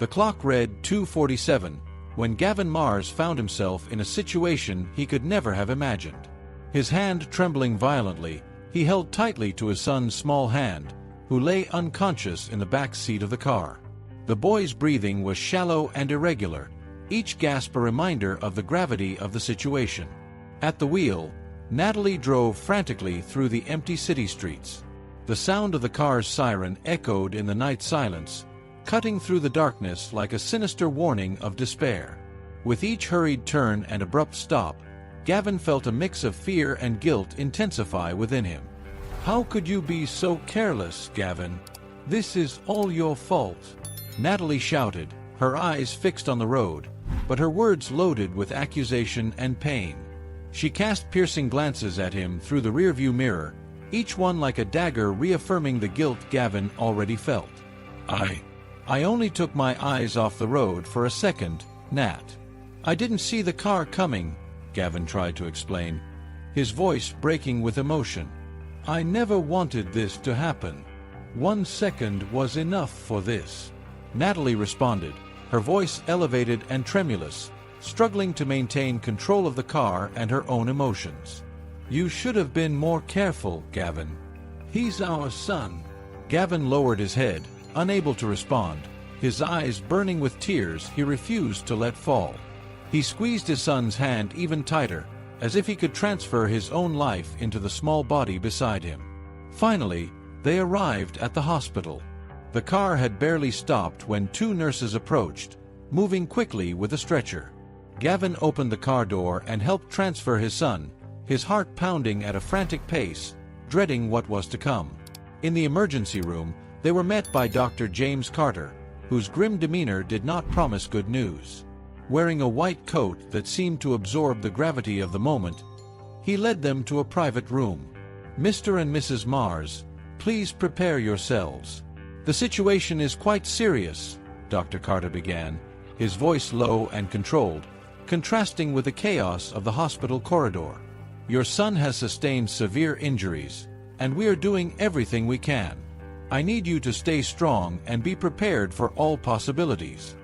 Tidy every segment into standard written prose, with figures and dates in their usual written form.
The clock read 2:47, when Gavin Mars found himself in a situation he could never have imagined. His hand trembling violently, he held tightly to his son's small hand, who lay unconscious in the back seat of the car. The boy's breathing was shallow and irregular, each gasp a reminder of the gravity of the situation. At the wheel, Natalie drove frantically through the empty city streets. The sound of the car's siren echoed in the night silence, cutting through the darkness like a sinister warning of despair. With each hurried turn and abrupt stop, Gavin felt a mix of fear and guilt intensify within him. "How could you be so careless, Gavin? This is all your fault," Natalie shouted, her eyes fixed on the road, but her words loaded with accusation and pain. She cast piercing glances at him through the rearview mirror, each one like a dagger reaffirming the guilt Gavin already felt. I only took my eyes off the road for a second, Nat. I didn't see the car coming," Gavin tried to explain, his voice breaking with emotion. "I never wanted this to happen. 1 second was enough for this," Natalie responded, her voice elevated and tremulous, struggling to maintain control of the car and her own emotions. "You should have been more careful, Gavin. He's our son." Gavin lowered his head, unable to respond, his eyes burning with tears he refused to let fall. He squeezed his son's hand even tighter, as if he could transfer his own life into the small body beside him. Finally, they arrived at the hospital. The car had barely stopped when 2 nurses approached, moving quickly with a stretcher. Gavin opened the car door and helped transfer his son, his heart pounding at a frantic pace, dreading what was to come. In the emergency room, they were met by Dr. James Carter, whose grim demeanor did not promise good news. Wearing a white coat that seemed to absorb the gravity of the moment, he led them to a private room. "Mr. and Mrs. Mars, please prepare yourselves. The situation is quite serious," Dr. Carter began, his voice low and controlled, contrasting with the chaos of the hospital corridor. "Your son has sustained severe injuries, and we are doing everything we can. I need you to stay strong and be prepared for all possibilities."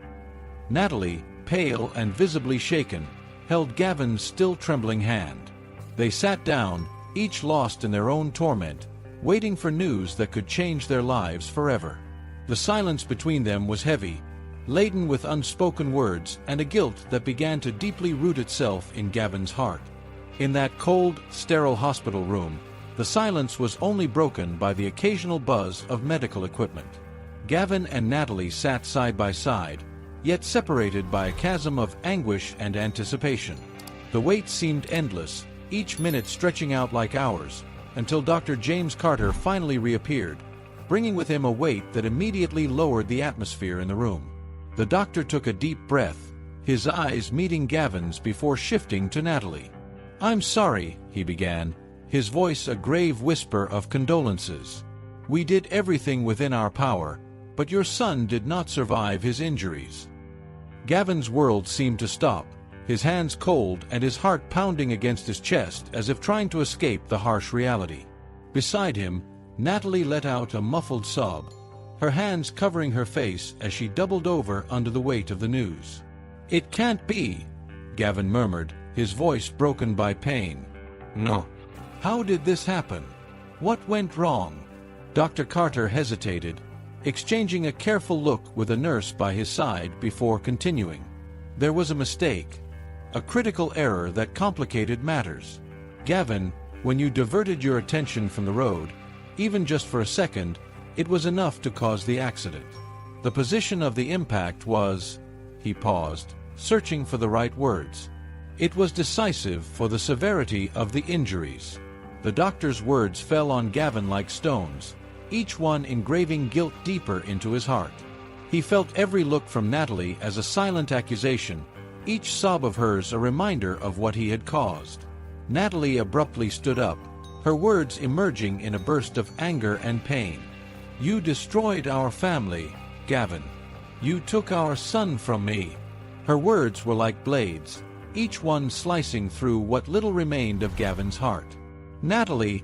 Natalie, pale and visibly shaken, held Gavin's still trembling hand. They sat down, each lost in their own torment, waiting for news that could change their lives forever. The silence between them was heavy, laden with unspoken words and a guilt that began to deeply root itself in Gavin's heart. In that cold, sterile hospital room, the silence was only broken by the occasional buzz of medical equipment. Gavin and Natalie sat side by side, yet separated by a chasm of anguish and anticipation. The wait seemed endless, each minute stretching out like hours, until Dr. James Carter finally reappeared, bringing with him a weight that immediately lowered the atmosphere in the room. The doctor took a deep breath, his eyes meeting Gavin's before shifting to Natalie. "I'm sorry," he began, his voice a grave whisper of condolences. "We did everything within our power, but your son did not survive his injuries." Gavin's world seemed to stop, his hands cold and his heart pounding against his chest as if trying to escape the harsh reality. Beside him, Natalie let out a muffled sob, her hands covering her face as she doubled over under the weight of the news. "It can't be," Gavin murmured, his voice broken by pain. "No. How did this happen? What went wrong?" Dr. Carter hesitated, exchanging a careful look with a nurse by his side before continuing. "There was a mistake, a critical error that complicated matters. Gavin, when you diverted your attention from the road, even just for a second, it was enough to cause the accident. The position of the impact was..." He paused, searching for the right words. "It was decisive for the severity of the injuries." The doctor's words fell on Gavin like stones, each one engraving guilt deeper into his heart. He felt every look from Natalie as a silent accusation, each sob of hers a reminder of what he had caused. Natalie abruptly stood up, her words emerging in a burst of anger and pain. "You destroyed our family, Gavin. You took our son from me." Her words were like blades, each one slicing through what little remained of Gavin's heart. "Natalie,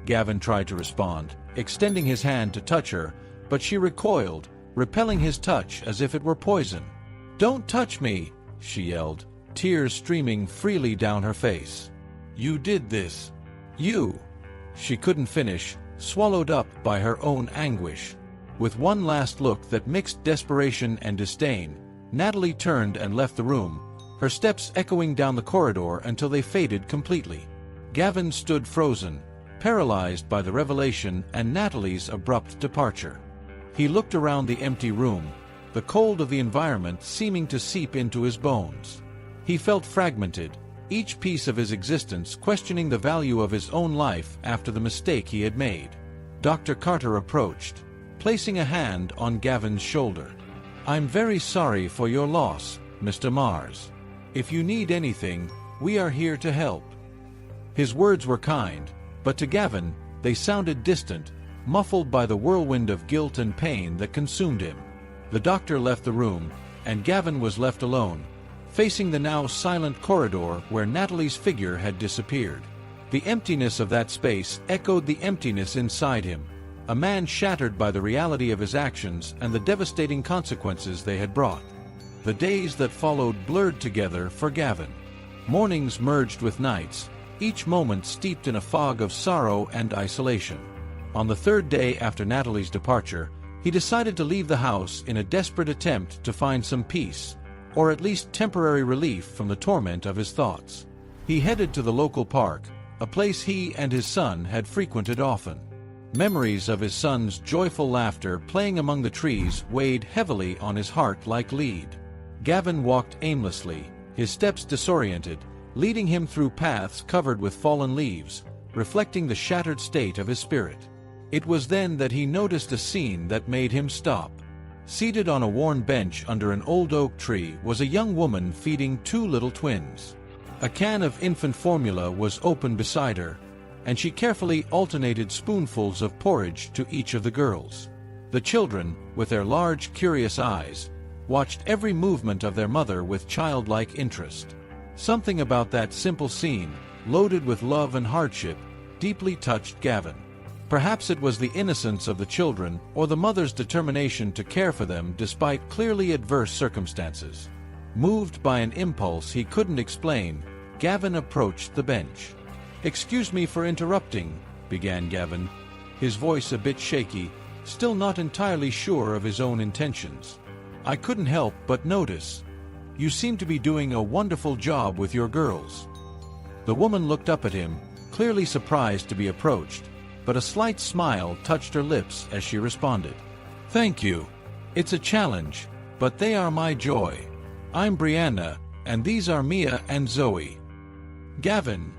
Gavin tried to respond, extending his hand to touch her, but she recoiled, repelling his touch as if it were poison. "Don't touch me!" she yelled, tears streaming freely down her face. "You did this! You!" She couldn't finish, swallowed up by her own anguish. With one last look that mixed desperation and disdain, Natalie turned and left the room, her steps echoing down the corridor until they faded completely. Gavin stood frozen, paralyzed by the revelation and Natalie's abrupt departure. He looked around the empty room, the cold of the environment seeming to seep into his bones. He felt fragmented, each piece of his existence questioning the value of his own life after the mistake he had made. Dr. Carter approached, placing a hand on Gavin's shoulder. "I'm very sorry for your loss, Mr. Mars. If you need anything, we are here to help." His words were kind, but to Gavin, they sounded distant, muffled by the whirlwind of guilt and pain that consumed him. The doctor left the room, and Gavin was left alone, facing the now silent corridor where Natalie's figure had disappeared. The emptiness of that space echoed the emptiness inside him, a man shattered by the reality of his actions and the devastating consequences they had brought. The days that followed blurred together for Gavin. Mornings merged with nights, each moment steeped in a fog of sorrow and isolation. On the third day after Natalie's departure, he decided to leave the house in a desperate attempt to find some peace, or at least temporary relief from the torment of his thoughts. He headed to the local park, a place he and his son had frequented often. Memories of his son's joyful laughter playing among the trees weighed heavily on his heart like lead. Gavin walked aimlessly, his steps disoriented, leading him through paths covered with fallen leaves, reflecting the shattered state of his spirit. It was then that he noticed a scene that made him stop. Seated on a worn bench under an old oak tree was a young woman feeding two little twins. A can of infant formula was open beside her, and she carefully alternated spoonfuls of porridge to each of the girls. The children, with their large, curious eyes, watched every movement of their mother with childlike interest. Something about that simple scene, loaded with love and hardship, deeply touched Gavin. Perhaps it was the innocence of the children or the mother's determination to care for them despite clearly adverse circumstances. Moved by an impulse he couldn't explain, Gavin approached the bench. "Excuse me for interrupting," began Gavin, his voice a bit shaky, still not entirely sure of his own intentions. "I couldn't help but notice. You seem to be doing a wonderful job with your girls." The woman looked up at him, clearly surprised to be approached, but a slight smile touched her lips as she responded. "Thank you. It's a challenge, but they are my joy. I'm Brianna, and these are Mia and Zoe." "Gavin,"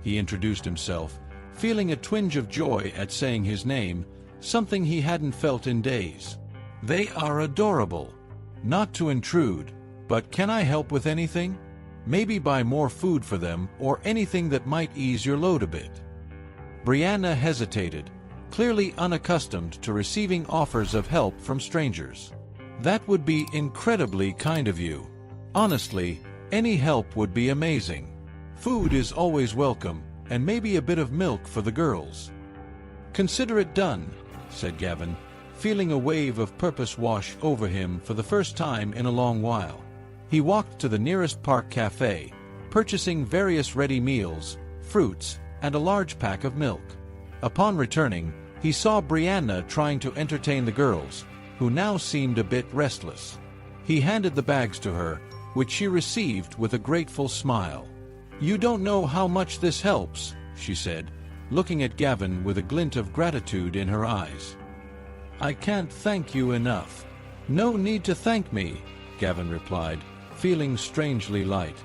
he introduced himself, feeling a twinge of joy at saying his name, something he hadn't felt in days. "They are adorable. Not to intrude, but can I help with anything? Maybe buy more food for them or anything that might ease your load a bit." Brianna hesitated, clearly unaccustomed to receiving offers of help from strangers. "That would be incredibly kind of you. Honestly, any help would be amazing. Food is always welcome, and maybe a bit of milk for the girls." "Consider it done," said Gavin, feeling a wave of purpose wash over him for the first time in a long while. He walked to the nearest park cafe, purchasing various ready meals, fruits, and a large pack of milk. Upon returning, he saw Brianna trying to entertain the girls, who now seemed a bit restless. He handed the bags to her, which she received with a grateful smile. "You don't know how much this helps," she said, looking at Gavin with a glint of gratitude in her eyes. "I can't thank you enough." "No need to thank me," Gavin replied, feeling strangely light.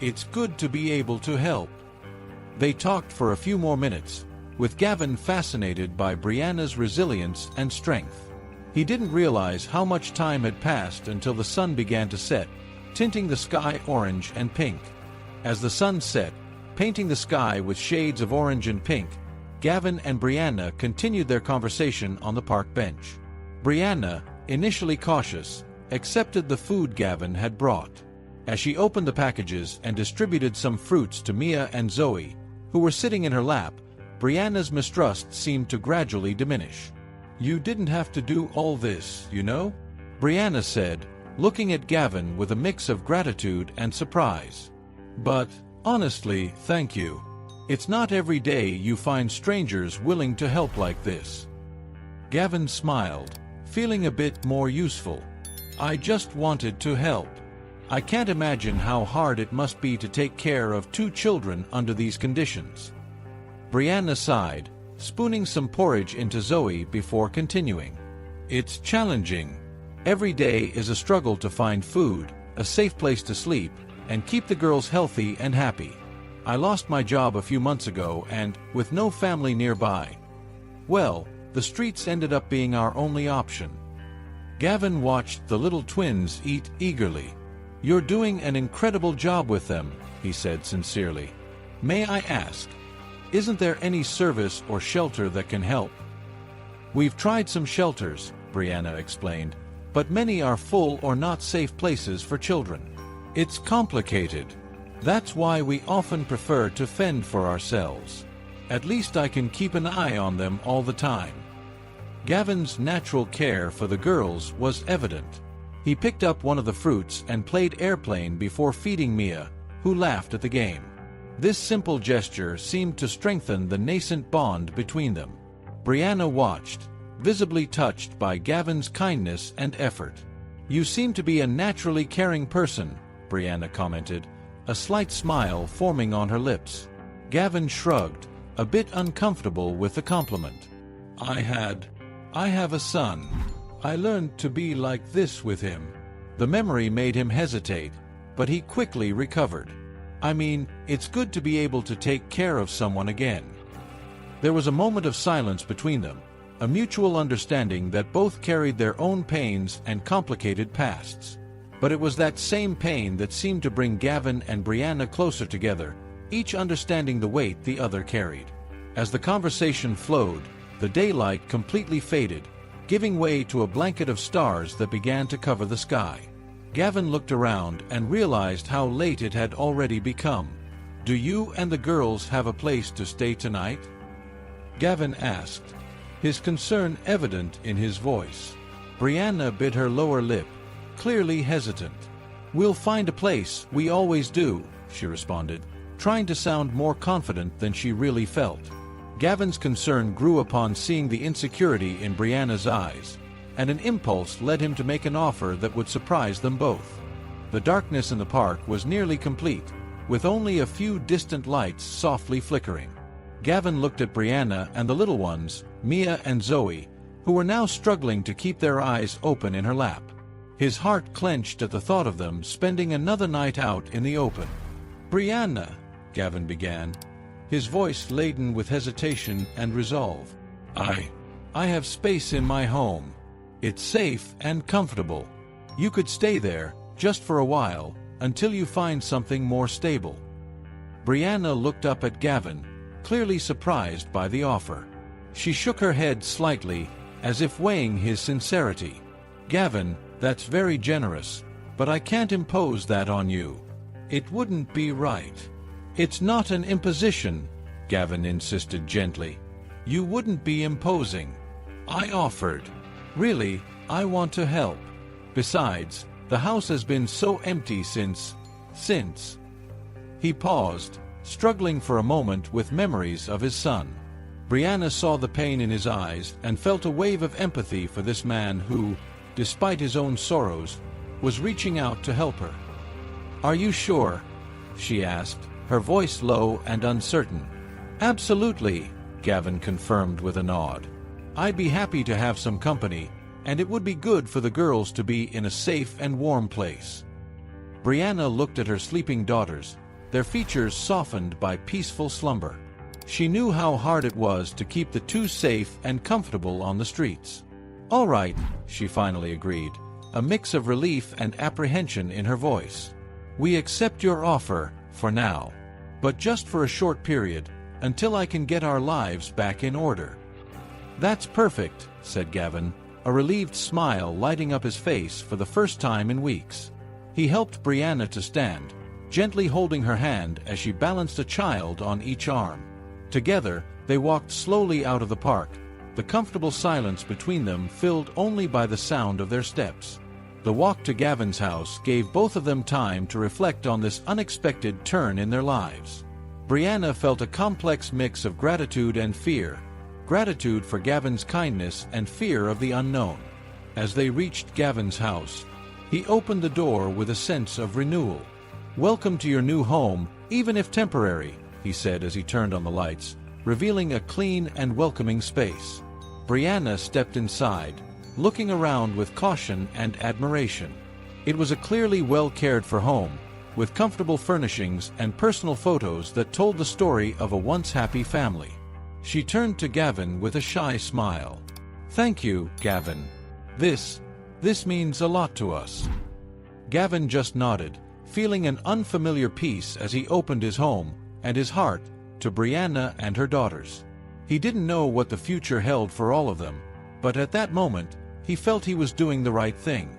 "It's good to be able to help." They talked for a few more minutes, with Gavin fascinated by Brianna's resilience and strength. He didn't realize how much time had passed until the sun began to set, tinting the sky orange and pink. As the sun set, painting the sky with shades of orange and pink, Gavin and Brianna continued their conversation on the park bench. Brianna, initially cautious, accepted the food Gavin had brought. As she opened the packages and distributed some fruits to Mia and Zoe, who were sitting in her lap, Brianna's mistrust seemed to gradually diminish. "You didn't have to do all this, you know?" Brianna said, looking at Gavin with a mix of gratitude and surprise. "But, honestly, thank you. It's not every day you find strangers willing to help like this." Gavin smiled, feeling a bit more useful. "I just wanted to help. I can't imagine how hard it must be to take care of 2 children under these conditions." Brianna sighed, spooning some porridge into Zoe before continuing. "It's challenging. Every day is a struggle to find food, a safe place to sleep, and keep the girls healthy and happy. I lost my job a few months ago and, with no family nearby, well, the streets ended up being our only option." Gavin watched the little twins eat eagerly. "You're doing an incredible job with them," he said sincerely. "May I ask, isn't there any service or shelter that can help?" "We've tried some shelters," Brianna explained, "but many are full or not safe places for children. It's complicated. That's why we often prefer to fend for ourselves. At least I can keep an eye on them all the time." Gavin's natural care for the girls was evident. He picked up one of the fruits and played airplane before feeding Mia, who laughed at the game. This simple gesture seemed to strengthen the nascent bond between them. Brianna watched, visibly touched by Gavin's kindness and effort. "You seem to be a naturally caring person," Brianna commented, a slight smile forming on her lips. Gavin shrugged, a bit uncomfortable with the compliment. I have a son. I learned to be like this with him." The memory made him hesitate, but he quickly recovered. "I mean, it's good to be able to take care of someone again." There was a moment of silence between them, a mutual understanding that both carried their own pains and complicated pasts. But it was that same pain that seemed to bring Gavin and Brianna closer together, each understanding the weight the other carried. As the conversation flowed, the daylight completely faded, giving way to a blanket of stars that began to cover the sky. Gavin looked around and realized how late it had already become. "Do you and the girls have a place to stay tonight?" Gavin asked, his concern evident in his voice. Brianna bit her lower lip, clearly hesitant. "We'll find a place, we always do," she responded, trying to sound more confident than she really felt. Gavin's concern grew upon seeing the insecurity in Brianna's eyes, and an impulse led him to make an offer that would surprise them both. The darkness in the park was nearly complete, with only a few distant lights softly flickering. Gavin looked at Brianna and the little ones, Mia and Zoe, who were now struggling to keep their eyes open in her lap. His heart clenched at the thought of them spending another night out in the open. "Brianna," Gavin began, his voice laden with hesitation and resolve. I have space in my home. It's safe and comfortable. You could stay there, just for a while, until you find something more stable." Brianna looked up at Gavin, clearly surprised by the offer. She shook her head slightly, as if weighing his sincerity. "Gavin, that's very generous, but I can't impose that on you. It wouldn't be right." "It's not an imposition," Gavin insisted gently. "You wouldn't be imposing. I offered. Really, I want to help. Besides, the house has been so empty since... He paused, struggling for a moment with memories of his son. Brianna saw the pain in his eyes and felt a wave of empathy for this man who, despite his own sorrows, was reaching out to help her. "Are you sure?" she asked, her voice low and uncertain. "Absolutely," Gavin confirmed with a nod. "I'd be happy to have some company, and it would be good for the girls to be in a safe and warm place." Brianna looked at her sleeping daughters, their features softened by peaceful slumber. She knew how hard it was to keep the two safe and comfortable on the streets. "All right," she finally agreed, a mix of relief and apprehension in her voice. "We accept your offer, for now. But just for a short period, until I can get our lives back in order." "That's perfect," said Gavin, a relieved smile lighting up his face for the first time in weeks. He helped Brianna to stand, gently holding her hand as she balanced a child on each arm. Together, they walked slowly out of the park, the comfortable silence between them filled only by the sound of their steps. The walk to Gavin's house gave both of them time to reflect on this unexpected turn in their lives. Brianna felt a complex mix of gratitude and fear. Gratitude for Gavin's kindness and fear of the unknown. As they reached Gavin's house, he opened the door with a sense of renewal. "Welcome to your new home, even if temporary," he said as he turned on the lights, revealing a clean and welcoming space. Brianna stepped inside, looking around with caution and admiration. It was a clearly well-cared-for home, with comfortable furnishings and personal photos that told the story of a once happy family. She turned to Gavin with a shy smile. "Thank you, Gavin. This means a lot to us." Gavin just nodded, feeling an unfamiliar peace as he opened his home and his heart to Brianna and her daughters. He didn't know what the future held for all of them, but at that moment, he felt he was doing the right thing.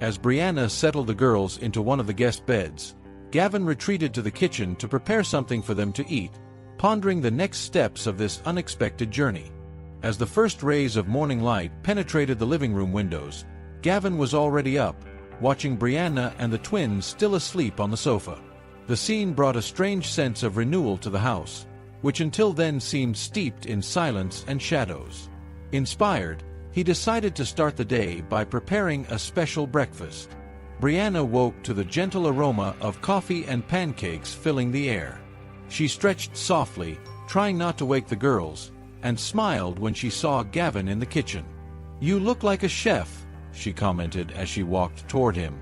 As Brianna settled the girls into one of the guest beds, Gavin retreated to the kitchen to prepare something for them to eat, pondering the next steps of this unexpected journey. As the first rays of morning light penetrated the living room windows, Gavin was already up, watching Brianna and the twins still asleep on the sofa. The scene brought a strange sense of renewal to the house, which until then seemed steeped in silence and shadows. Inspired, he decided to start the day by preparing a special breakfast. Brianna woke to the gentle aroma of coffee and pancakes filling the air. She stretched softly, trying not to wake the girls, and smiled when she saw Gavin in the kitchen. "You look like a chef," she commented as she walked toward him.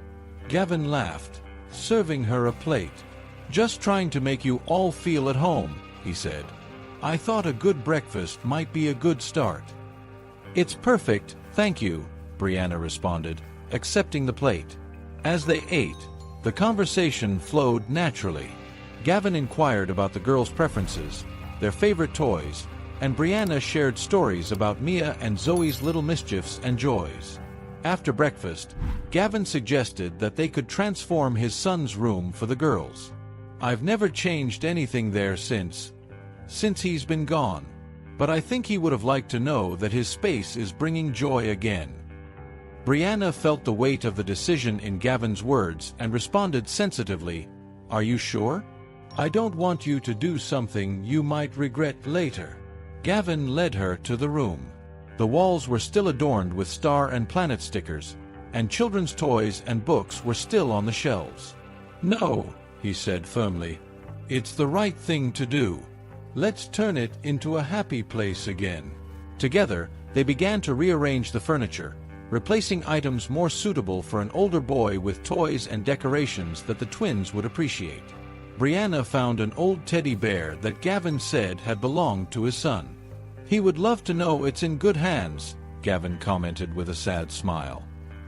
Gavin laughed, serving her a plate. "Just trying to make you all feel at home," he said. "I thought a good breakfast might be a good start." "It's perfect, thank you," Brianna responded, accepting the plate. As they ate, the conversation flowed naturally. Gavin inquired about the girls' preferences, their favorite toys, and Brianna shared stories about Mia and Zoe's little mischiefs and joys. After breakfast, Gavin suggested that they could transform his son's room for the girls. "I've never changed anything there since he's been gone. But I think he would have liked to know that his space is bringing joy again." Brianna felt the weight of the decision in Gavin's words and responded sensitively, "Are you sure? I don't want you to do something you might regret later." Gavin led her to the room. The walls were still adorned with star and planet stickers, and children's toys and books were still on the shelves. "No," he said firmly. "It's the right thing to do. Let's turn it into a happy place again." Together, they began to rearrange the furniture, replacing items more suitable for an older boy with toys and decorations that the twins would appreciate. Brianna found an old teddy bear that Gavin said had belonged to his son. "He would love to know it's in good hands," Gavin commented with a sad smile.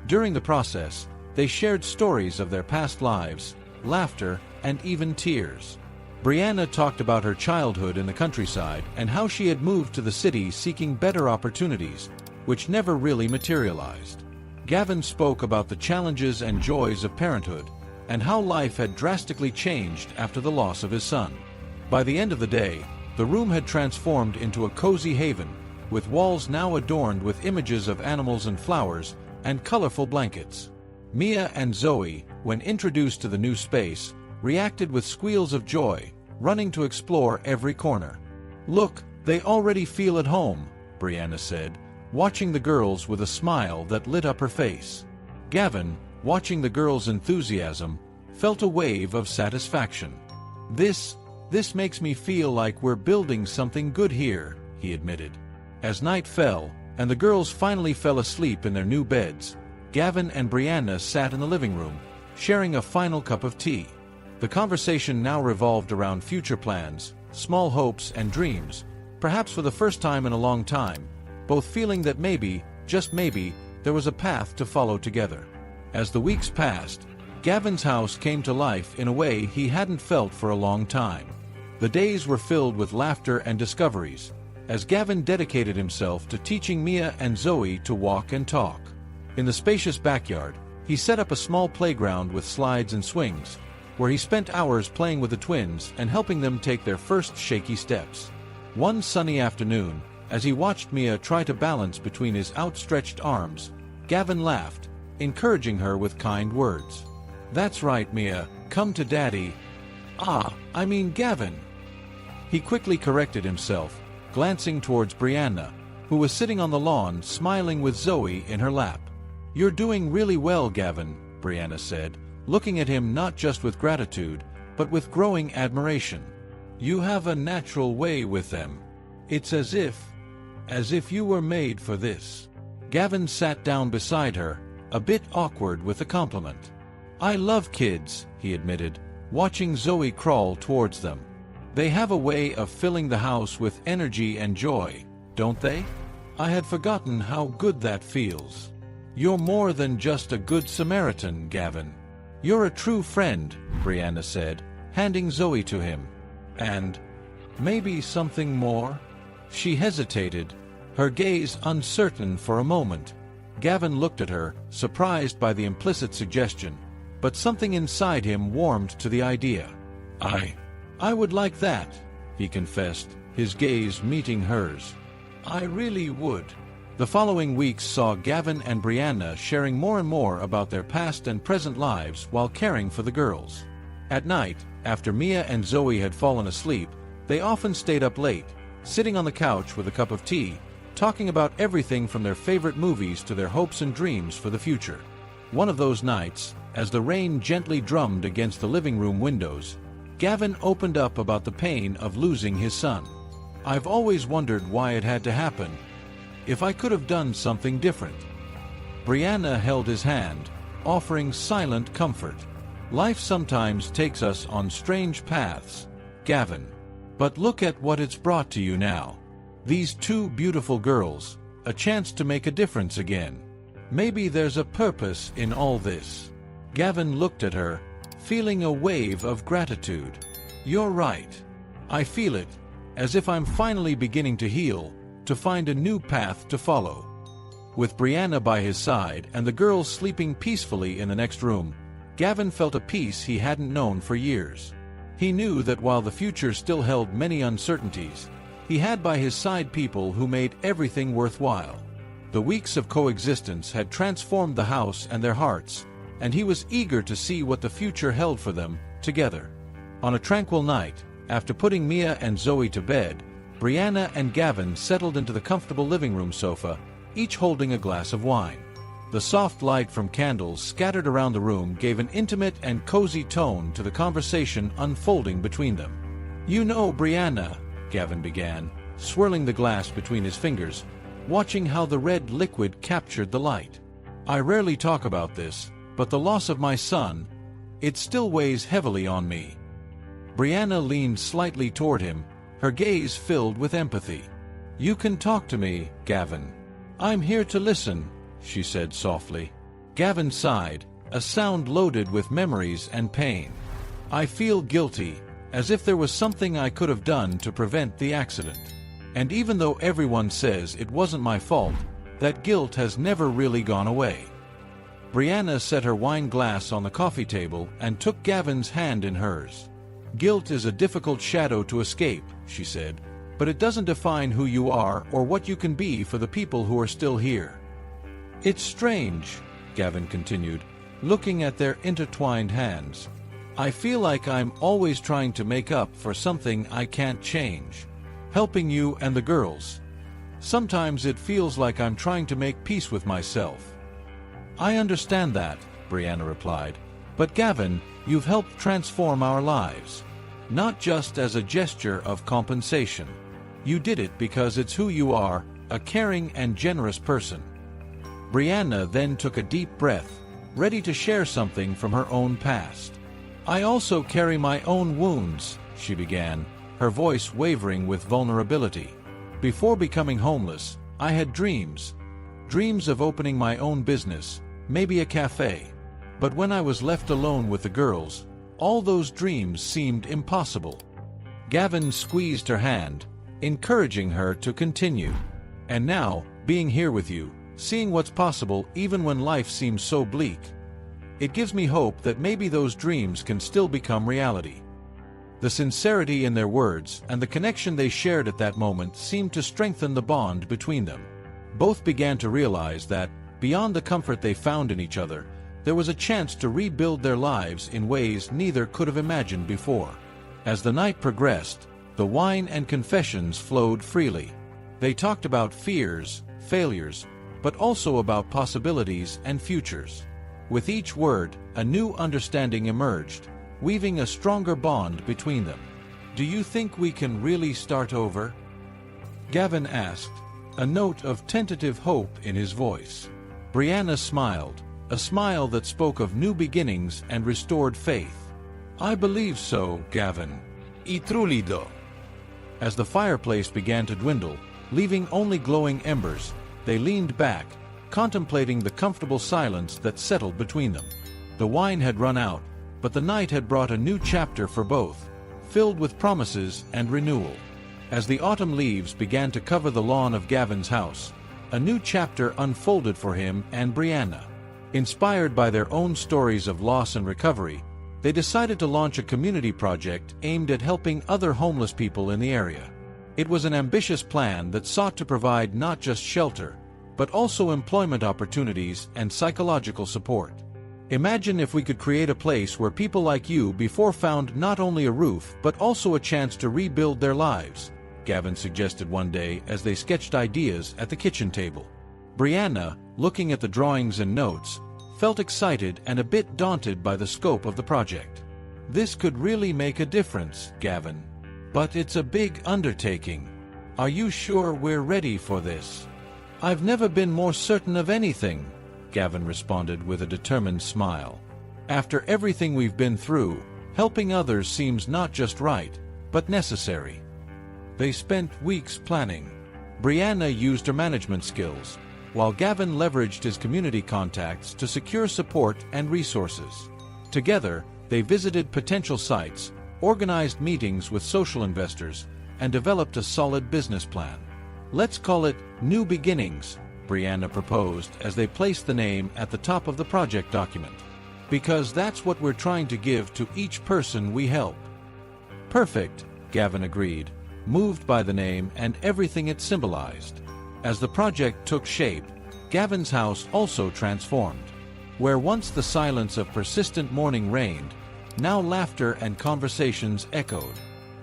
During the process, they shared stories of their past lives, laughter, and even tears. Brianna talked about her childhood in the countryside and how she had moved to the city seeking better opportunities, which never really materialized. Gavin spoke about the challenges and joys of parenthood, and how life had drastically changed after the loss of his son. By the end of the day, the room had transformed into a cozy haven, with walls now adorned with images of animals and flowers, and colorful blankets. Mia and Zoe, when introduced to the new space, reacted with squeals of joy, running to explore every corner. "Look, they already feel at home," Brianna said, watching the girls with a smile that lit up her face. Gavin, watching the girls' enthusiasm, felt a wave of satisfaction. This makes me feel like we're building something good here," he admitted. As night fell, and the girls finally fell asleep in their new beds, Gavin and Brianna sat in the living room, sharing a final cup of tea. The conversation now revolved around future plans, small hopes and dreams, perhaps for the first time in a long time, both feeling that maybe, just maybe, there was a path to follow together. As the weeks passed, Gavin's house came to life in a way he hadn't felt for a long time. The days were filled with laughter and discoveries, as Gavin dedicated himself to teaching Mia and Zoe to walk and talk. In the spacious backyard, he set up a small playground with slides and swings, where he spent hours playing with the twins and helping them take their first shaky steps. One sunny afternoon, as he watched Mia try to balance between his outstretched arms, Gavin laughed, encouraging her with kind words. "That's right, Mia, come to Daddy." I mean Gavin." He quickly corrected himself, glancing towards Brianna, who was sitting on the lawn smiling with Zoe in her lap. "You're doing really well, Gavin," Brianna said, looking at him not just with gratitude, but with growing admiration. "You have a natural way with them. It's as if you were made for this." Gavin sat down beside her, a bit awkward with the compliment. "I love kids," he admitted, watching Zoe crawl towards them. "They have a way of filling the house with energy and joy, don't they? I had forgotten how good that feels. You're more than just a good Samaritan, Gavin. You're a true friend," Brianna said, handing Zoe to him. "And maybe something more?" She hesitated, her gaze uncertain for a moment. Gavin looked at her, surprised by the implicit suggestion, but something inside him warmed to the idea. I would like that," he confessed, his gaze meeting hers. "I really would." The following weeks saw Gavin and Brianna sharing more and more about their past and present lives while caring for the girls. At night, after Mia and Zoe had fallen asleep, they often stayed up late, sitting on the couch with a cup of tea, talking about everything from their favorite movies to their hopes and dreams for the future. One of those nights, as the rain gently drummed against the living room windows, Gavin opened up about the pain of losing his son. "I've always wondered why it had to happen. If I could have done something different." Brianna held his hand, offering silent comfort. "Life sometimes takes us on strange paths, Gavin. But look at what it's brought to you now. These two beautiful girls, a chance to make a difference again. Maybe there's a purpose in all this." Gavin looked at her, feeling a wave of gratitude. "You're right. I feel it, as if I'm finally beginning to heal, to find a new path to follow." With Brianna by his side and the girls sleeping peacefully in the next room, Gavin felt a peace he hadn't known for years. He knew that while the future still held many uncertainties, he had by his side people who made everything worthwhile. The weeks of coexistence had transformed the house and their hearts, and he was eager to see what the future held for them, together. On a tranquil night, after putting Mia and Zoe to bed, Brianna and Gavin settled into the comfortable living room sofa, each holding a glass of wine. The soft light from candles scattered around the room gave an intimate and cozy tone to the conversation unfolding between them. "You know, Brianna," Gavin began, swirling the glass between his fingers, watching how the red liquid captured the light. "I rarely talk about this, but the loss of my son, it still weighs heavily on me." Brianna leaned slightly toward him, her gaze filled with empathy. "You can talk to me, Gavin. I'm here to listen," she said softly. Gavin sighed, a sound loaded with memories and pain. "I feel guilty, as if there was something I could have done to prevent the accident. And even though everyone says it wasn't my fault, that guilt has never really gone away." Brianna set her wine glass on the coffee table and took Gavin's hand in hers. "Guilt is a difficult shadow to escape," she said, "but it doesn't define who you are or what you can be for the people who are still here." "It's strange," Gavin continued, looking at their intertwined hands. "I feel like I'm always trying to make up for something I can't change. Helping you and the girls. Sometimes it feels like I'm trying to make peace with myself." "I understand that," Brianna replied. "But Gavin, you've helped transform our lives. Not just as a gesture of compensation. You did it because it's who you are, a caring and generous person." Brianna then took a deep breath, ready to share something from her own past. "I also carry my own wounds," she began, her voice wavering with vulnerability. "Before becoming homeless, I had dreams. Dreams of opening my own business, maybe a cafe. But when I was left alone with the girls, all those dreams seemed impossible." Gavin squeezed her hand, encouraging her to continue. "And now, being here with you, seeing what's possible even when life seems so bleak, it gives me hope that maybe those dreams can still become reality." The sincerity in their words and the connection they shared at that moment seemed to strengthen the bond between them. Both began to realize that, beyond the comfort they found in each other, there was a chance to rebuild their lives in ways neither could have imagined before. As the night progressed, the wine and confessions flowed freely. They talked about fears, failures, but also about possibilities and futures. With each word, a new understanding emerged, weaving a stronger bond between them. "Do you think we can really start over?" Gavin asked, a note of tentative hope in his voice. Brianna smiled, a smile that spoke of new beginnings and restored faith. "I believe so, Gavin. I truly do." As the fireplace began to dwindle, leaving only glowing embers, they leaned back, contemplating the comfortable silence that settled between them. The wine had run out, but the night had brought a new chapter for both, filled with promises and renewal. As the autumn leaves began to cover the lawn of Gavin's house, a new chapter unfolded for him and Brianna. Inspired by their own stories of loss and recovery, they decided to launch a community project aimed at helping other homeless people in the area. It was an ambitious plan that sought to provide not just shelter, but also employment opportunities and psychological support. "Imagine if we could create a place where people like you before found not only a roof but also a chance to rebuild their lives," Gavin suggested one day as they sketched ideas at the kitchen table. Brianna, looking at the drawings and notes, felt excited and a bit daunted by the scope of the project. "This could really make a difference, Gavin. But it's a big undertaking. Are you sure we're ready for this?" "I've never been more certain of anything," Gavin responded with a determined smile. "After everything we've been through, helping others seems not just right, but necessary." They spent weeks planning. Brianna used her management skills, while Gavin leveraged his community contacts to secure support and resources. Together, they visited potential sites, organized meetings with social investors, and developed a solid business plan. "Let's call it New Beginnings," Brianna proposed as they placed the name at the top of the project document. "Because that's what we're trying to give to each person we help." "Perfect," Gavin agreed, moved by the name and everything it symbolized. As the project took shape, Gavin's house also transformed. Where once the silence of persistent morning reigned, now laughter and conversations echoed.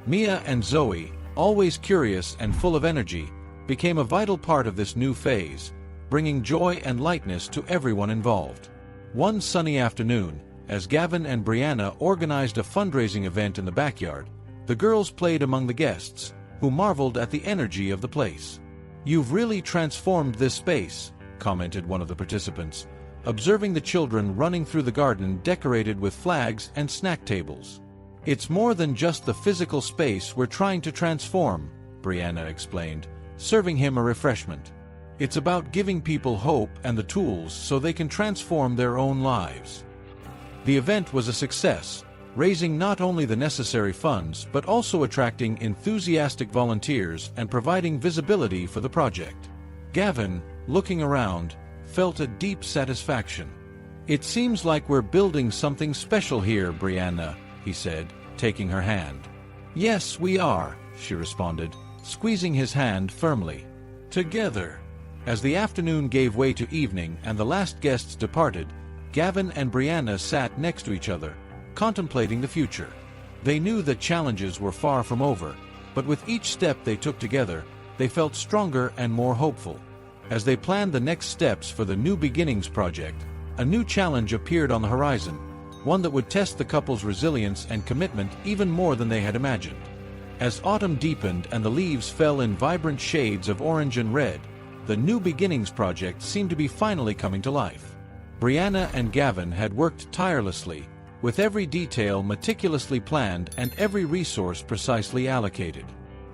Mia and Zoe, always curious and full of energy, became a vital part of this new phase, bringing joy and lightness to everyone involved. One sunny afternoon, as Gavin and Brianna organized a fundraising event in the backyard, the girls played among the guests, who marveled at the energy of the place. "You've really transformed this space," commented one of the participants, observing the children running through the garden decorated with flags and snack tables. "It's more than just the physical space we're trying to transform," Brianna explained, serving him a refreshment. "It's about giving people hope and the tools so they can transform their own lives." The event was a success, raising not only the necessary funds but also attracting enthusiastic volunteers and providing visibility for the project. Gavin, looking around, felt a deep satisfaction. "It seems like we're building something special here, Brianna," he said, taking her hand. "Yes, we are," she responded, squeezing his hand firmly. "Together." As the afternoon gave way to evening and the last guests departed, Gavin and Brianna sat next to each other, contemplating the future. They knew that challenges were far from over, but with each step they took together, they felt stronger and more hopeful. As they planned the next steps for the New Beginnings project, a new challenge appeared on the horizon, one that would test the couple's resilience and commitment even more than they had imagined. As autumn deepened and the leaves fell in vibrant shades of orange and red, the New Beginnings project seemed to be finally coming to life. Brianna and Gavin had worked tirelessly, with every detail meticulously planned and every resource precisely allocated.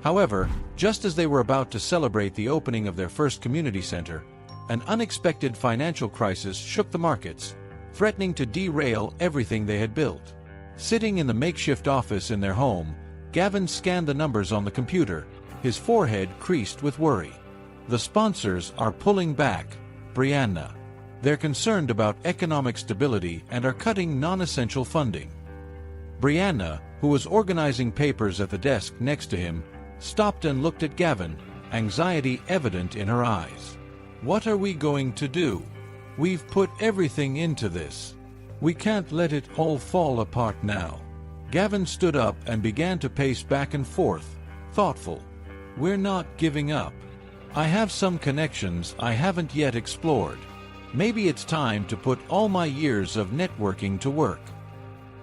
However, just as they were about to celebrate the opening of their first community center, an unexpected financial crisis shook the markets, threatening to derail everything they had built. Sitting in the makeshift office in their home, Gavin scanned the numbers on the computer, his forehead creased with worry. "The sponsors are pulling back, Brianna. They're concerned about economic stability and are cutting non-essential funding." Brianna, who was organizing papers at the desk next to him, stopped and looked at Gavin, anxiety evident in her eyes. "What are we going to do?" We've put everything into this. We can't let it all fall apart now. Gavin stood up and began to pace back and forth, thoughtful. We're not giving up. I have some connections I haven't yet explored. Maybe it's time to put all my years of networking to work.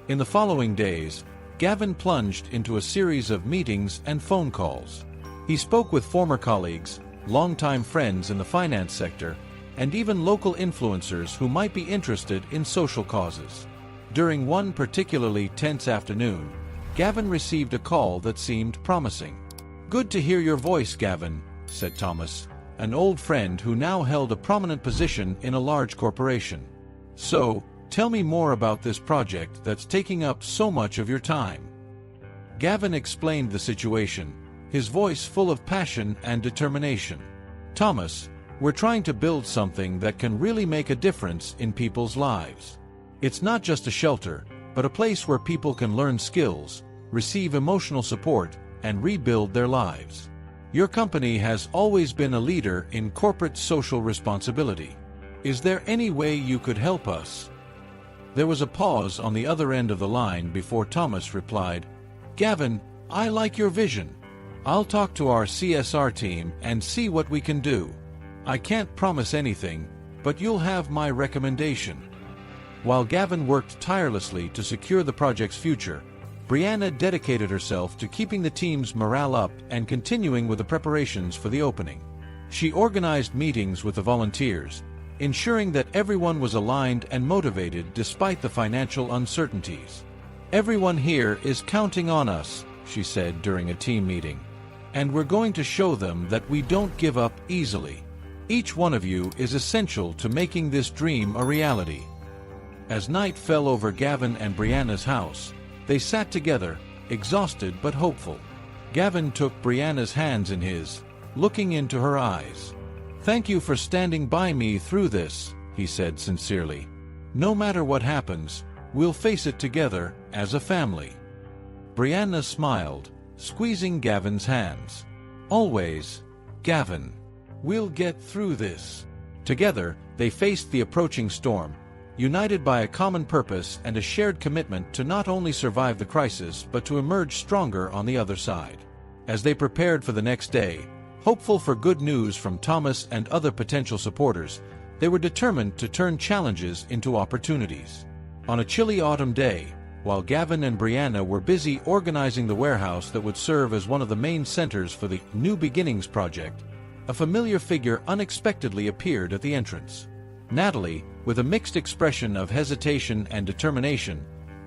In the following days, Gavin plunged into a series of meetings and phone calls. He spoke with former colleagues, longtime friends in the finance sector, and even local influencers who might be interested in social causes. During one particularly tense afternoon, Gavin received a call that seemed promising. "Good to hear your voice, Gavin," said Thomas, an old friend who now held a prominent position in a large corporation. "So, tell me more about this project that's taking up so much of your time." Gavin explained the situation, his voice full of passion and determination. "Thomas, we're trying to build something that can really make a difference in people's lives. It's not just a shelter, but a place where people can learn skills, receive emotional support, and rebuild their lives. Your company has always been a leader in corporate social responsibility. Is there any way you could help us?" There was a pause on the other end of the line before Thomas replied, "Gavin, I like your vision. I'll talk to our CSR team and see what we can do. I can't promise anything, but you'll have my recommendation." While Gavin worked tirelessly to secure the project's future, Brianna dedicated herself to keeping the team's morale up and continuing with the preparations for the opening. She organized meetings with the volunteers, ensuring that everyone was aligned and motivated despite the financial uncertainties. "Everyone here is counting on us," she said during a team meeting. "And we're going to show them that we don't give up easily. Each one of you is essential to making this dream a reality." As night fell over Gavin and Brianna's house, they sat together, exhausted but hopeful. Gavin took Brianna's hands in his, looking into her eyes. "Thank you for standing by me through this," he said sincerely. "No matter what happens, we'll face it together as a family." Brianna smiled, squeezing Gavin's hands. "Always, Gavin. We'll get through this." Together, they faced the approaching storm, united by a common purpose and a shared commitment to not only survive the crisis but to emerge stronger on the other side. As they prepared for the next day, hopeful for good news from Thomas and other potential supporters, they were determined to turn challenges into opportunities. On a chilly autumn day, while Gavin and Brianna were busy organizing the warehouse that would serve as one of the main centers for the New Beginnings project, a familiar figure unexpectedly appeared at the entrance. Natalie, with a mixed expression of hesitation and determination,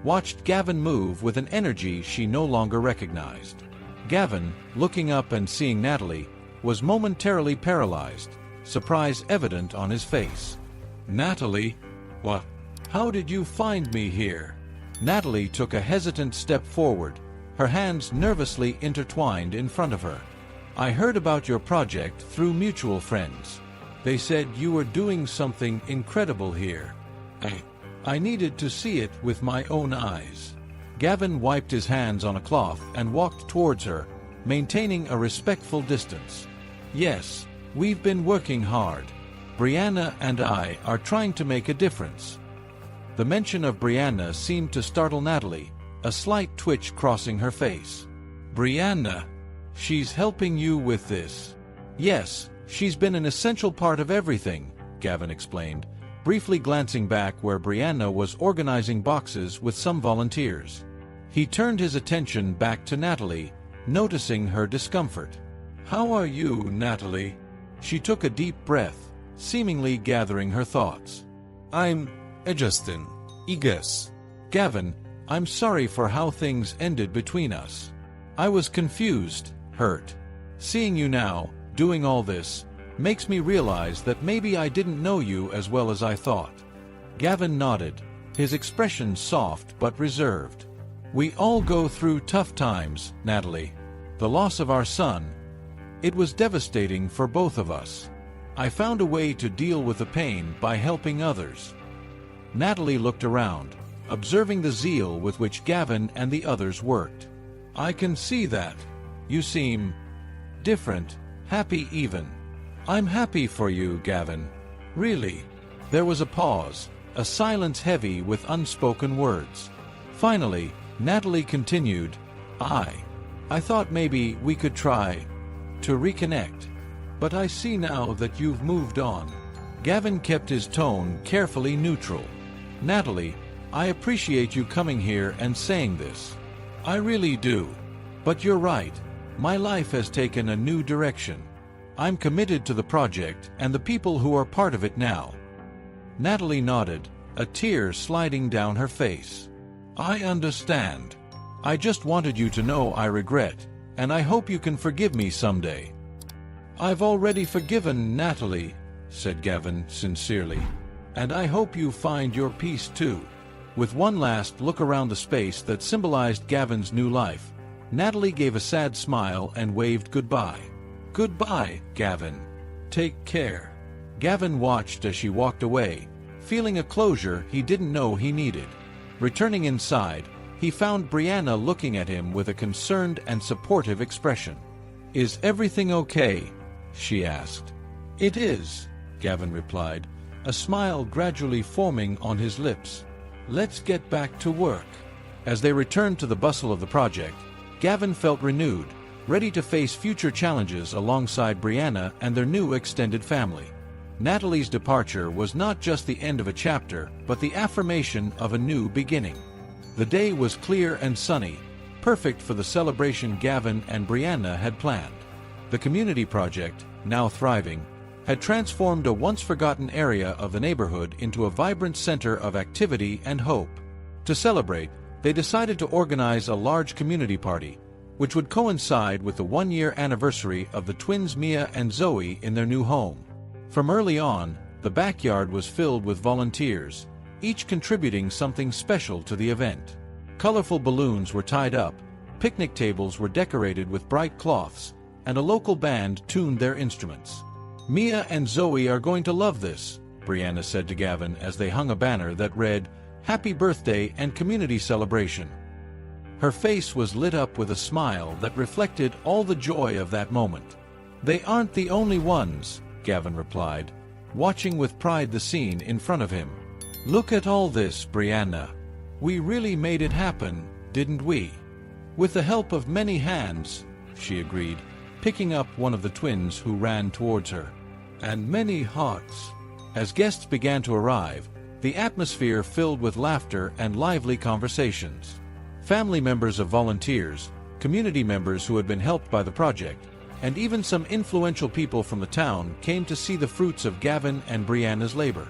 watched Gavin move with an energy she no longer recognized. Gavin, looking up and seeing Natalie, was momentarily paralyzed, surprise evident on his face. "Natalie? What? How did you find me here?" Natalie took a hesitant step forward, her hands nervously intertwined in front of her. "I heard about your project through mutual friends. They said you were doing something incredible here. I needed to see it with my own eyes." Gavin wiped his hands on a cloth and walked towards her, maintaining a respectful distance. "Yes, we've been working hard. Brianna and I are trying to make a difference." The mention of Brianna seemed to startle Natalie, a slight twitch crossing her face. "Brianna? She's helping you with this?" "Yes. She's been an essential part of everything," Gavin explained, briefly glancing back where Brianna was organizing boxes with some volunteers. He turned his attention back to Natalie, noticing her discomfort. "How are you, Natalie?" She took a deep breath, seemingly gathering her thoughts. "I'm adjusting, I guess." "Gavin, I'm sorry for how things ended between us. I was confused, hurt. Seeing you now, doing all this, makes me realize that maybe I didn't know you as well as I thought." Gavin nodded, his expression soft but reserved. "We all go through tough times, Natalie. The loss of our son. It was devastating for both of us. I found a way to deal with the pain by helping others." Natalie looked around, observing the zeal with which Gavin and the others worked. "I can see that. You seem different, happy even." "I'm happy for you, Gavin. Really. There was a pause, a silence heavy with unspoken words. Finally, Natalie continued, I thought maybe we could try to reconnect. But I see now that you've moved on. Gavin kept his tone carefully neutral. Natalie, I appreciate you coming here and saying this. I really do. But you're right. My life has taken a new direction. I'm committed to the project and the people who are part of it now. Natalie nodded, a tear sliding down her face. I understand. I just wanted you to know I regret, and I hope you can forgive me someday. I've already forgiven Natalie, said Gavin sincerely, and I hope you find your peace too. With one last look around the space that symbolized Gavin's new life, Natalie gave a sad smile and waved goodbye. Goodbye, Gavin. Take care. Gavin watched as she walked away, feeling a closure he didn't know he needed. Returning inside, he found Brianna looking at him with a concerned and supportive expression. Is everything okay? She asked. It is, Gavin replied, a smile gradually forming on his lips. Let's get back to work. As they returned to the bustle of the project, Gavin felt renewed, ready to face future challenges alongside Brianna and their new extended family. Natalie's departure was not just the end of a chapter, but the affirmation of a new beginning. The day was clear and sunny, perfect for the celebration Gavin and Brianna had planned. The community project, now thriving, had transformed a once-forgotten area of the neighborhood into a vibrant center of activity and hope. To celebrate, they decided to organize a large community party, which would coincide with the one-year anniversary of the twins Mia and Zoe in their new home. From early on, the backyard was filled with volunteers, each contributing something special to the event. Colorful balloons were tied up, picnic tables were decorated with bright cloths, and a local band tuned their instruments. Mia and Zoe are going to love this, Brianna said to Gavin as they hung a banner that read, Happy Birthday and Community Celebration. Her face was lit up with a smile that reflected all the joy of that moment. They aren't the only ones, Gavin replied, watching with pride the scene in front of him. Look at all this, Brianna. We really made it happen, didn't we? With the help of many hands, she agreed, picking up one of the twins who ran towards her. And many hearts. As guests began to arrive, the atmosphere filled with laughter and lively conversations. Family members of volunteers, community members who had been helped by the project, and even some influential people from the town came to see the fruits of Gavin and Brianna's labor.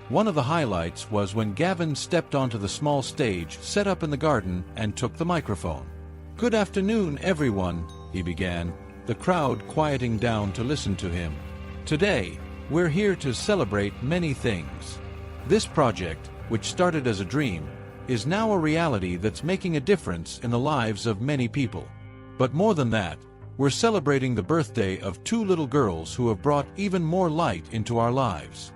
One of the highlights was when Gavin stepped onto the small stage set up in the garden and took the microphone. Good afternoon, everyone, he began, the crowd quieting down to listen to him. Today, we're here to celebrate many things. This project, which started as a dream, is now a reality that's making a difference in the lives of many people. But more than that, we're celebrating the birthday of two little girls who have brought even more light into our lives.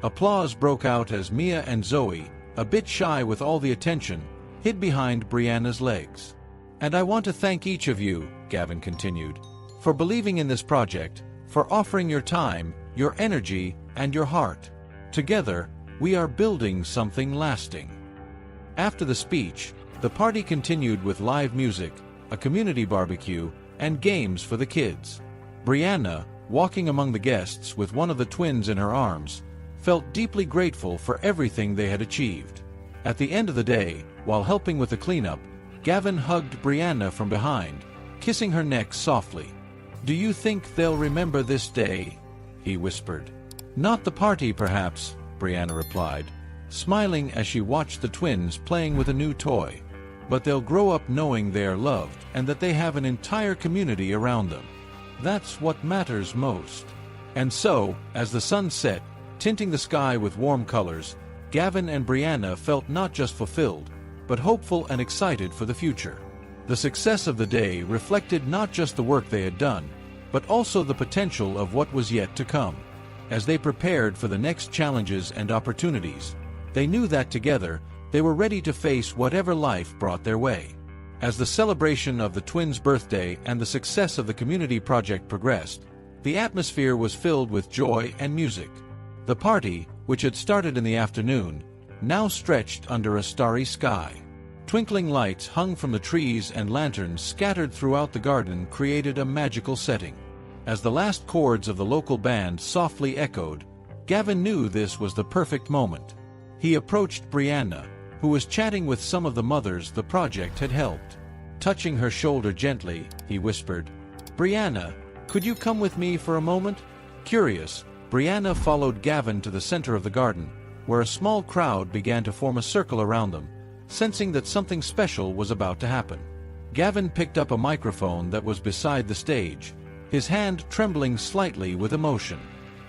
Applause broke out as Mia and Zoe, a bit shy with all the attention, hid behind Brianna's legs. And I want to thank each of you, Gavin continued, for believing in this project, for offering your time, your energy, and your heart. Together, we are building something lasting. After the speech, the party continued with live music, a community barbecue, and games for the kids. Brianna, walking among the guests with one of the twins in her arms, felt deeply grateful for everything they had achieved. At the end of the day, while helping with the cleanup, Gavin hugged Brianna from behind, kissing her neck softly. Do you think they'll remember this day? He whispered. Not the party, perhaps, Brianna replied, smiling as she watched the twins playing with a new toy. But they'll grow up knowing they are loved and that they have an entire community around them. That's what matters most. And so, as the sun set, tinting the sky with warm colors, Gavin and Brianna felt not just fulfilled, but hopeful and excited for the future. The success of the day reflected not just the work they had done, but also the potential of what was yet to come. As they prepared for the next challenges and opportunities, they knew that together, they were ready to face whatever life brought their way. As the celebration of the twins' birthday and the success of the community project progressed, the atmosphere was filled with joy and music. The party, which had started in the afternoon, now stretched under a starry sky. Twinkling lights hung from the trees and lanterns scattered throughout the garden created a magical setting. As the last chords of the local band softly echoed, Gavin knew this was the perfect moment. He approached Brianna, who was chatting with some of the mothers the project had helped. Touching her shoulder gently, he whispered, "Brianna, could you come with me for a moment?" Curious, Brianna followed Gavin to the center of the garden, where a small crowd began to form a circle around them, sensing that something special was about to happen. Gavin picked up a microphone that was beside the stage, his hand trembling slightly with emotion.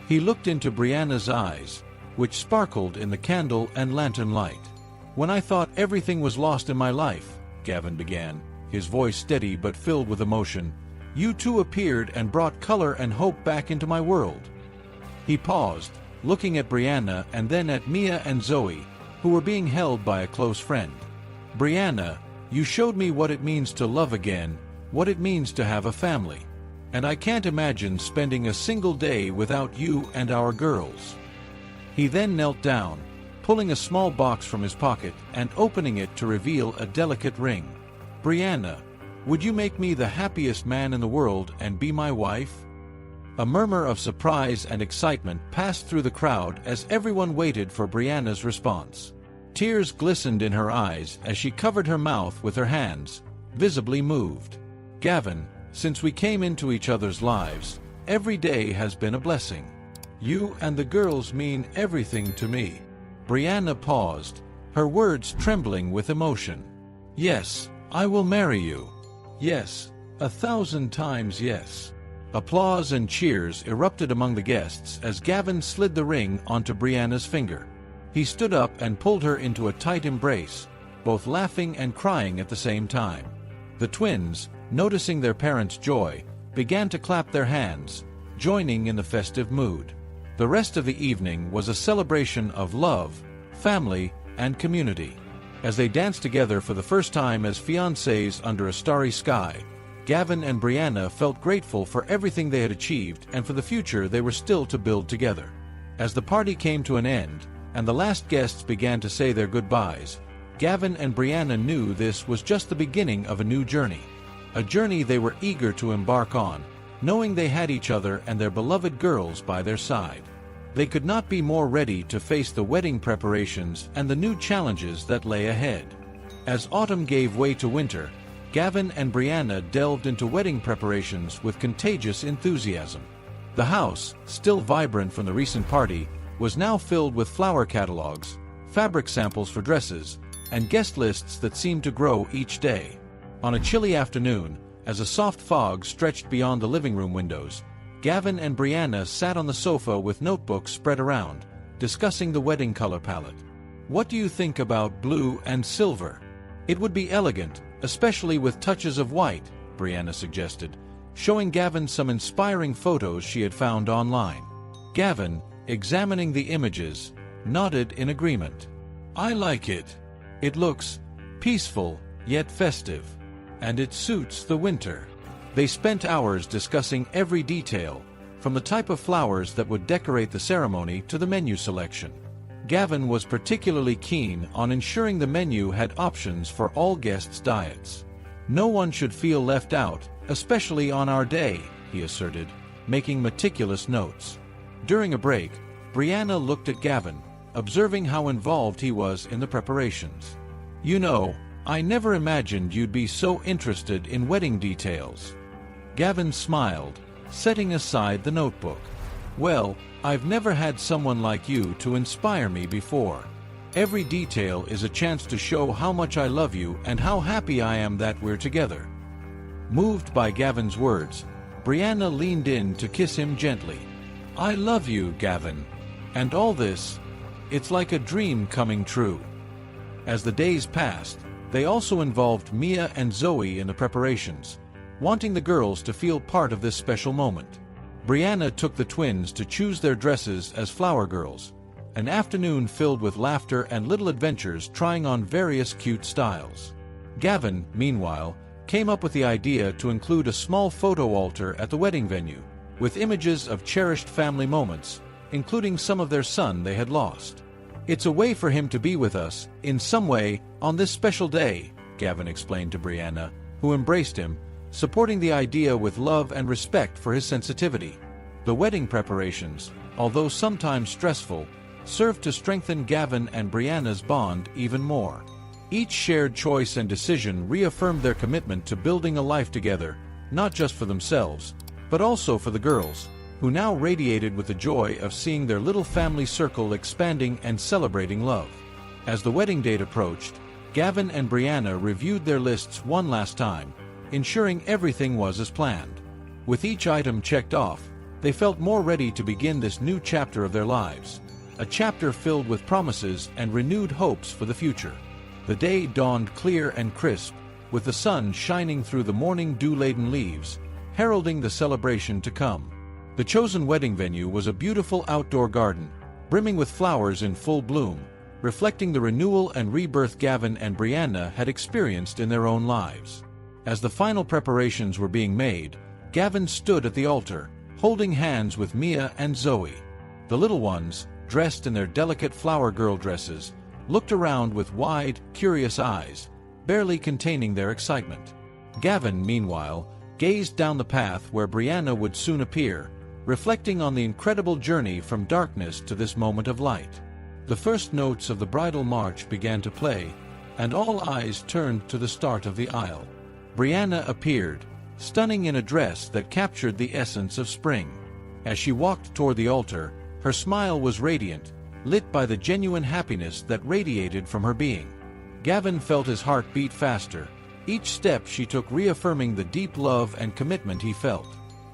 He looked into Brianna's eyes, which sparkled in the candle and lantern light. "When I thought everything was lost in my life," Gavin began, his voice steady but filled with emotion, "you two appeared and brought color and hope back into my world." He paused, looking at Brianna and then at Mia and Zoe, who were being held by a close friend. "Brianna, you showed me what it means to love again, what it means to have a family. And I can't imagine spending a single day without you and our girls." He then knelt down, pulling a small box from his pocket and opening it to reveal a delicate ring. "Brianna, would you make me the happiest man in the world and be my wife?" A murmur of surprise and excitement passed through the crowd as everyone waited for Brianna's response. Tears glistened in her eyes as she covered her mouth with her hands, visibly moved. "Gavin, since we came into each other's lives, every day has been a blessing. You and the girls mean everything to me." Brianna paused, her words trembling with emotion. "Yes, I will marry you. Yes, 1,000 times yes." Applause and cheers erupted among the guests as Gavin slid the ring onto Brianna's finger. He stood up and pulled her into a tight embrace, both laughing and crying at the same time. The twins, noticing their parents' joy, began to clap their hands, joining in the festive mood. The rest of the evening was a celebration of love, family, and community. As they danced together for the first time as fiancés under a starry sky, Gavin and Brianna felt grateful for everything they had achieved and for the future they were still to build together. As the party came to an end, and the last guests began to say their goodbyes, Gavin and Brianna knew this was just the beginning of a new journey. A journey they were eager to embark on, knowing they had each other and their beloved girls by their side. They could not be more ready to face the wedding preparations and the new challenges that lay ahead. As autumn gave way to winter, Gavin and Brianna delved into wedding preparations with contagious enthusiasm. The house, still vibrant from the recent party, was now filled with flower catalogs, fabric samples for dresses, and guest lists that seemed to grow each day. On a chilly afternoon, as a soft fog stretched beyond the living room windows, Gavin and Brianna sat on the sofa with notebooks spread around, discussing the wedding color palette. "What do you think about blue and silver? It would be elegant, especially with touches of white," Brianna suggested, showing Gavin some inspiring photos she had found online. Gavin, examining the images, nodded in agreement. "I like it. It looks peaceful, yet festive. And it suits the winter." They spent hours discussing every detail, from the type of flowers that would decorate the ceremony to the menu selection. Gavin was particularly keen on ensuring the menu had options for all guests' diets. "No one should feel left out, especially on our day," he asserted, making meticulous notes. During a break, Brianna looked at Gavin, observing how involved he was in the preparations. "You know, I never imagined you'd be so interested in wedding details." Gavin smiled, setting aside the notebook. "Well, I've never had someone like you to inspire me before. Every detail is a chance to show how much I love you and how happy I am that we're together." Moved by Gavin's words, Brianna leaned in to kiss him gently. "I love you, Gavin. And all this, it's like a dream coming true." As the days passed, they also involved Mia and Zoe in the preparations, wanting the girls to feel part of this special moment. Brianna took the twins to choose their dresses as flower girls, an afternoon filled with laughter and little adventures trying on various cute styles. Gavin, meanwhile, came up with the idea to include a small photo altar at the wedding venue, with images of cherished family moments, including some of their son they had lost. "It's a way for him to be with us, in some way, on this special day," Gavin explained to Brianna, who embraced him, supporting the idea with love and respect for his sensitivity. The wedding preparations, although sometimes stressful, served to strengthen Gavin and Brianna's bond even more. Each shared choice and decision reaffirmed their commitment to building a life together, not just for themselves, but also for the girls, who now radiated with the joy of seeing their little family circle expanding and celebrating love. As the wedding date approached, Gavin and Brianna reviewed their lists one last time, ensuring everything was as planned. With each item checked off, they felt more ready to begin this new chapter of their lives, a chapter filled with promises and renewed hopes for the future. The day dawned clear and crisp, with the sun shining through the morning dew-laden leaves, heralding the celebration to come. The chosen wedding venue was a beautiful outdoor garden, brimming with flowers in full bloom, reflecting the renewal and rebirth Gavin and Brianna had experienced in their own lives. As the final preparations were being made, Gavin stood at the altar, holding hands with Mia and Zoe. The little ones, dressed in their delicate flower girl dresses, looked around with wide, curious eyes, barely containing their excitement. Gavin, meanwhile, gazed down the path where Brianna would soon appear, reflecting on the incredible journey from darkness to this moment of light. The first notes of the bridal march began to play, and all eyes turned to the start of the aisle. Brianna appeared, stunning in a dress that captured the essence of spring. As she walked toward the altar, her smile was radiant, lit by the genuine happiness that radiated from her being. Gavin felt his heart beat faster, each step she took reaffirming the deep love and commitment he felt.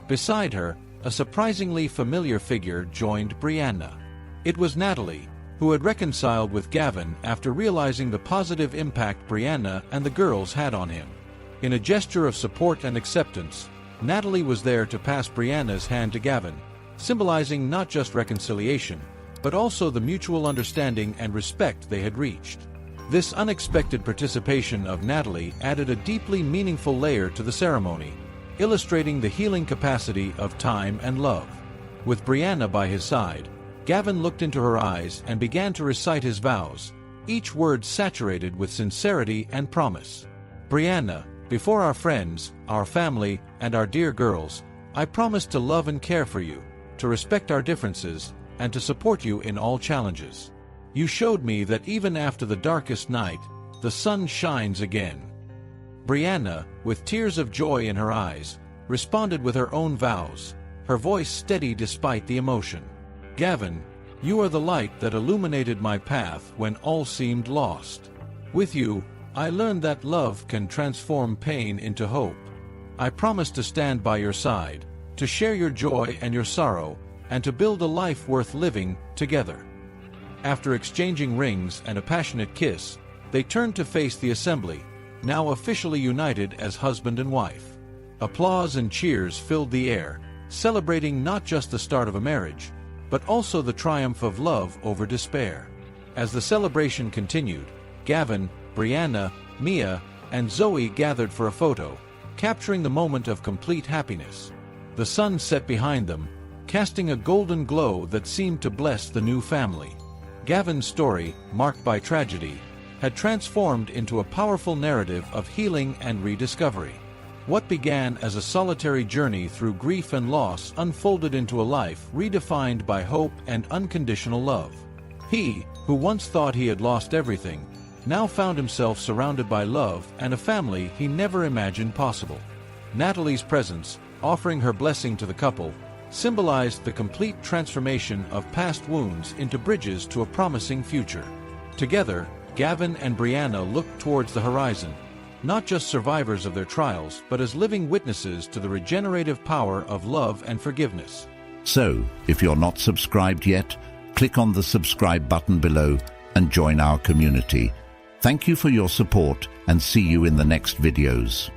Beside her, a surprisingly familiar figure joined Brianna. It was Natalie, who had reconciled with Gavin after realizing the positive impact Brianna and the girls had on him. In a gesture of support and acceptance, Natalie was there to pass Brianna's hand to Gavin, symbolizing not just reconciliation, but also the mutual understanding and respect they had reached. This unexpected participation of Natalie added a deeply meaningful layer to the ceremony, illustrating the healing capacity of time and love. With Brianna by his side, Gavin looked into her eyes and began to recite his vows, each word saturated with sincerity and promise. "Brianna, before our friends, our family, and our dear girls, I promise to love and care for you, to respect our differences, and to support you in all challenges. You showed me that even after the darkest night, the sun shines again." Brianna, with tears of joy in her eyes, responded with her own vows, her voice steady despite the emotion. "Gavin, you are the light that illuminated my path when all seemed lost. With you, I learned that love can transform pain into hope. I promise to stand by your side, to share your joy and your sorrow, and to build a life worth living together." After exchanging rings and a passionate kiss, they turned to face the assembly, now officially united as husband and wife. Applause and cheers filled the air, celebrating not just the start of a marriage, but also the triumph of love over despair. As the celebration continued, Gavin, Brianna, Mia, and Zoe gathered for a photo, capturing the moment of complete happiness. The sun set behind them, casting a golden glow that seemed to bless the new family. Gavin's story, marked by tragedy, had transformed into a powerful narrative of healing and rediscovery. What began as a solitary journey through grief and loss unfolded into a life redefined by hope and unconditional love. He, who once thought he had lost everything, now found himself surrounded by love and a family he never imagined possible. Natalie's presence, offering her blessing to the couple, symbolized the complete transformation of past wounds into bridges to a promising future. Together, Gavin and Brianna looked towards the horizon, not just survivors of their trials, but as living witnesses to the regenerative power of love and forgiveness. So, if you're not subscribed yet, click on the subscribe button below and join our community. Thank you for your support and see you in the next videos.